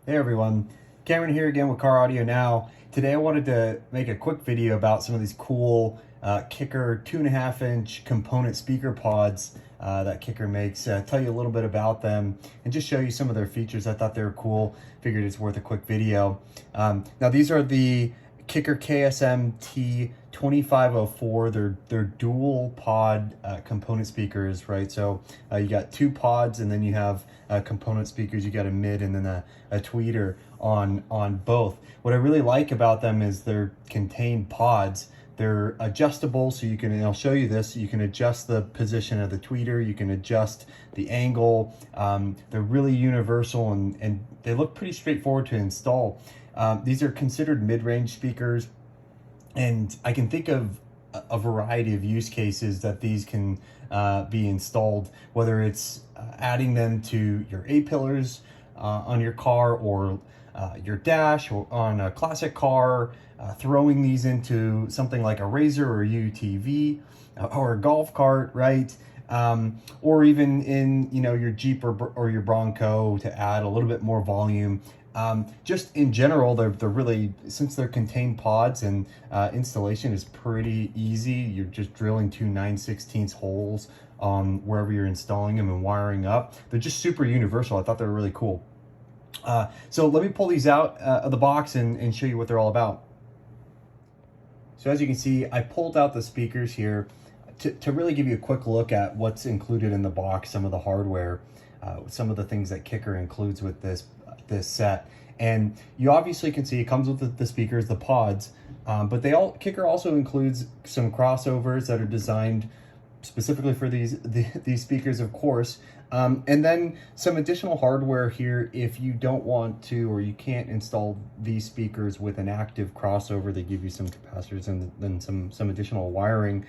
Hey everyone, Cameron here again with Car Audio Now. Today I wanted to make a quick video about some of these cool Kicker 2.5-inch component speaker pods that Kicker makes. Tell you a little bit about them and just show you some of their features. I thought they were cool, figured it's worth a quick video. Now these are the Kicker KSMT2504. They're dual pod component speakers, right? So you got two pods, and then you have component speakers. You got a mid and then a tweeter on both. What I really like about them is they're contained pods. They're adjustable, so you can, and I'll show you this, you can adjust the position of the tweeter, you can adjust the angle. They're really universal, and they look pretty straightforward to install. These are considered mid-range speakers, and I can think of a variety of use cases that these can be installed, whether it's adding them to your A-pillars on your car, or your dash, or on a classic car, throwing these into something like a Razor or a UTV or a golf cart, right? Or even in your Jeep or your Bronco to add a little bit more volume. Just in general, they're really, since they're contained pods, and installation is pretty easy. You're just drilling two 9/16 holes on wherever you're installing them and wiring up. They're just super universal. I thought they were really cool. So let me pull these out of the box and show you what they're all about. So as you can see, I pulled out the speakers here to really give you a quick look at what's included in the box, some of the hardware, some of the things that Kicker includes with this set. And you obviously can see it comes with the speakers, the pods, but Kicker also includes some crossovers that are designed specifically for these speakers, of course, and then some additional hardware here if you don't want to, or you can't install these speakers with an active crossover. They give you some capacitors and then some additional wiring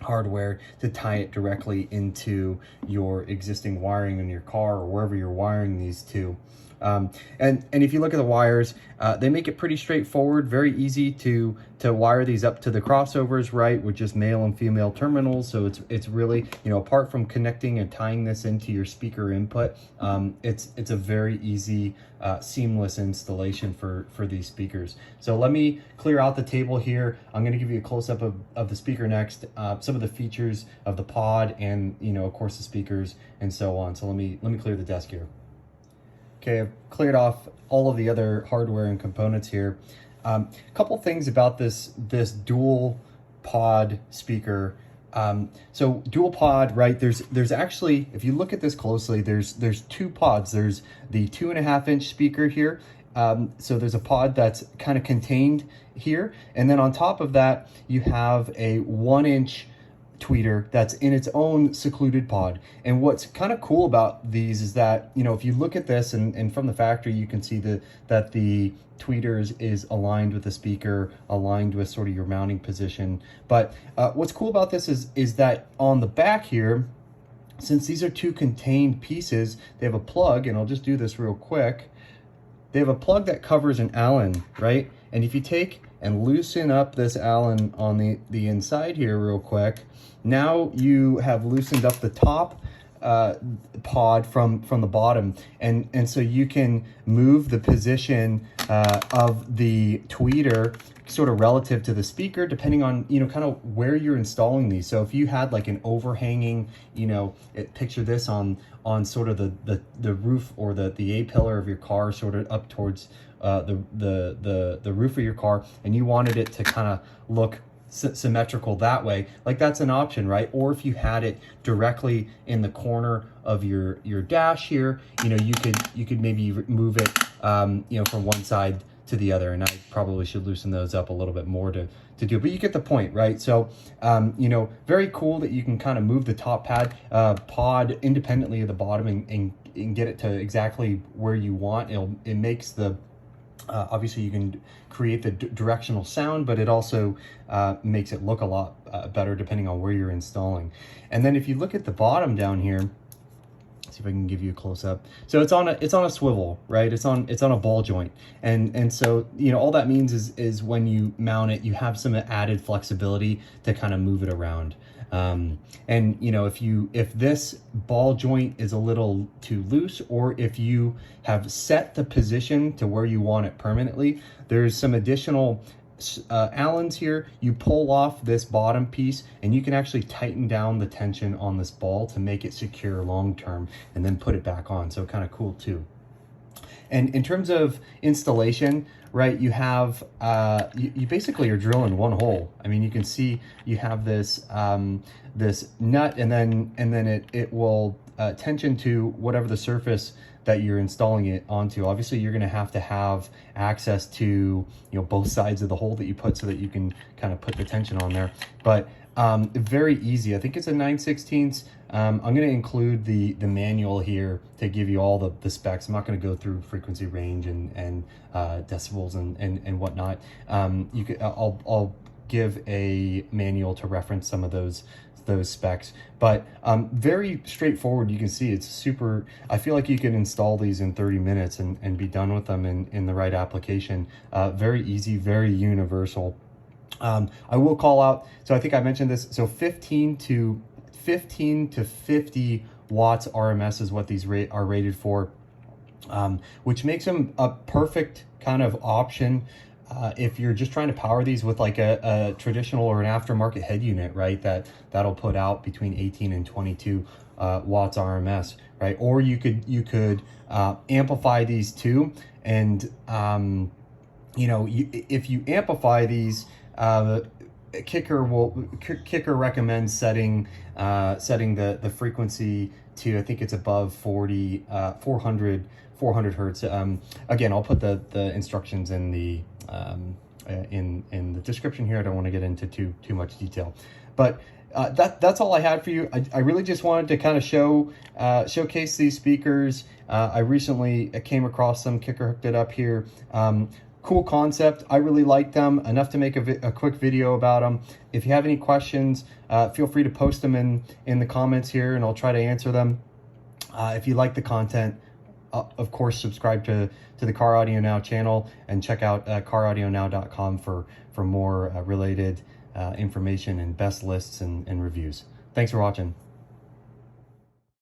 hardware to tie it directly into your existing wiring in your car or wherever you're wiring these to. And if you look at the wires, they make it pretty straightforward, very easy to wire these up to the crossovers, right, with just male and female terminals. So it's really, apart from connecting and tying this into your speaker input, it's a very easy, seamless installation for these speakers. So let me clear out the table here. I'm going to give you a close-up of the speaker next, some of the features of the pod, and of course the speakers and so on. So let me clear the desk here. Okay, I've cleared off all of the other hardware and components here. A couple things about this dual pod speaker. So dual pod, right? There's actually, if you look at this closely, there's two pods. There's the 2.5-inch speaker here. So there's a pod that's kind of contained here, and then on top of that you have a 1-inch tweeter that's in its own secluded pod. And what's kind of cool about these is that, if you look at this and from the factory, you can see that the tweeters is aligned with the speaker, aligned with sort of your mounting position. But what's cool about this is that on the back here, since these are two contained pieces, they have a plug, and I'll just do this real quick. They have a plug that covers an Allen, right? And if you take and loosen up this Allen on the inside here real quick, now you have loosened up the top pod from the bottom, and so you can move the position of the tweeter sort of relative to the speaker, depending on kind of where you're installing these. So if you had like an overhanging, picture this on sort of the roof or the A-pillar of your car, sort of up towards the roof of your car, and you wanted it to kind of look symmetrical that way, like that's an option, right? Or if you had it directly in the corner of your dash here, you could maybe move it from one side to the other, and I probably should loosen those up a little bit more to do, but you get the point, right? So very cool that you can kind of move the top pod independently of the bottom and get it to exactly where you want. It makes the obviously you can create the directional sound, but it also makes it look a lot better depending on where you're installing. And then if you look at the bottom down here, see if I can give you a close up. So it's on a swivel, right? It's on a ball joint, and so all that means is when you mount it, you have some added flexibility to kind of move it around. And you know, if this ball joint is a little too loose, or if you have set the position to where you want it permanently, there's some additional Allens here. You pull off this bottom piece and you can actually tighten down the tension on this ball to make it secure long term, and then put it back on. So kind of cool too. And in terms of installation, right, you have you basically are drilling one hole. I mean, you can see you have this this nut, and then it will tension to whatever the surface that you're installing it onto. Obviously, you're going to have access to, you know, both sides of the hole that you put, so that you can kind of put the tension on there. But very easy. I think it's a 9/16. I'm going to include the manual here to give you all the specs. I'm not going to go through frequency range and decibels and whatnot. I'll give a manual to reference some of those specs, but very straightforward. You can see it's super. I feel like you can install these in 30 minutes and be done with them in the right application. Very easy, very universal. I will call out, so I think I mentioned this, so 15 to 50 watts RMS is what these are rated for, which makes them a perfect kind of option if you're just trying to power these with like a traditional or an aftermarket head unit, right? That'll put out between 18 and 22 watts RMS, right? Or you could amplify these too, and you know, if you amplify these, Kicker recommends setting the frequency to, I think it's above 400 hertz. Again, I'll put the instructions in the in the description here. I don't want to get into too much detail, but that's all I had for you. I really just wanted to kind of showcase these speakers. I recently came across them. Kicker hooked it up here. Cool concept. I really like them enough to make a quick video about them. If you have any questions, feel free to post them in the comments here, and I'll try to answer them. If you like the content, of course, subscribe to the Car Audio Now channel, and check out caraudionow.com for more related information and best lists and reviews. Thanks for watching.